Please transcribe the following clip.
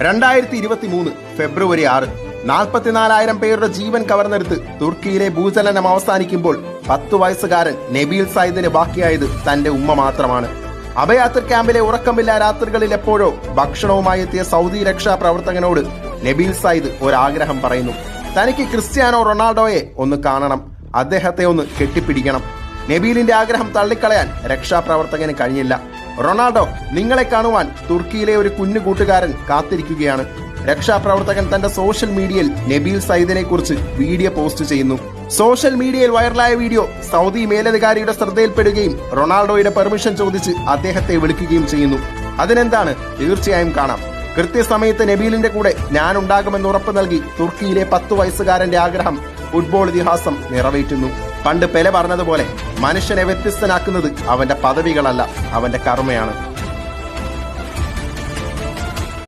2023 ഫെബ്രുവരി 6 44,000 പേരുടെ ജീവൻ കവർന്നെടുത്ത് തുർക്കിയിലെ ഭൂചലനം അവസാനിക്കുമ്പോൾ 10 വയസ്സുകാരൻ നബീൽ സയ്യിദിന് ബാക്കിയായത് തന്റെ ഉമ്മ മാത്രമാണ്. അഭയാത്ര ക്യാമ്പിലെ ഉറക്കമില്ലാ രാത്രികളിൽ എപ്പോഴോ ഭക്ഷണവുമായി എത്തിയ സൗദി രക്ഷാ പ്രവർത്തകനോട് നബീൽ സയ്യിദ് ഒരാഗ്രഹം പറയുന്നു. തനിക്ക് ക്രിസ്ത്യാനോ റൊണാൾഡോയെ ഒന്ന് കാണണം, അദ്ദേഹത്തെ ഒന്ന് കെട്ടിപ്പിടിക്കണം. നബീലിന്റെ ആഗ്രഹം തള്ളിക്കളയാൻ രക്ഷാപ്രവർത്തകന് കഴിഞ്ഞില്ല. റൊണാൾഡോ, നിങ്ങളെ കാണുവാൻ തുർക്കിയിലെ ഒരു കുഞ്ഞു കൂട്ടുകാരൻ കാത്തിരിക്കുകയാണ്. രക്ഷാപ്രവർത്തകൻ തന്റെ സോഷ്യൽ മീഡിയയിൽ നബീൽ സയ്യിദിനെ കുറിച്ച് വീഡിയോ പോസ്റ്റ് ചെയ്യുന്നു. സോഷ്യൽ മീഡിയയിൽ വൈറലായ വീഡിയോ സൗദി മേലധികാരിയുടെ ശ്രദ്ധയിൽപ്പെടുകയും റൊണാൾഡോയുടെ പെർമിഷൻ ചോദിച്ച് അദ്ദേഹത്തെ വിളിക്കുകയും ചെയ്യുന്നു. അതിനെന്താണ്? തീർച്ചയായും കാണാം. കൃത്യസമയത്ത് നബീലിന്റെ കൂടെ ഞാൻ ഉണ്ടാകുമെന്ന് ഉറപ്പ് നൽകി തുർക്കിയിലെ 10 വയസ്സുകാരന്റെ ആഗ്രഹം ഫുട്ബോൾ ഇതിഹാസം നിറവേറ്റുന്നു. പണ്ട് പെലെ പറഞ്ഞതുപോലെ, മനുഷ്യനെ വ്യത്യസ്തനാക്കുന്നത് അവന്റെ പദവികളല്ല, അവന്റെ കർമ്മയാണ്.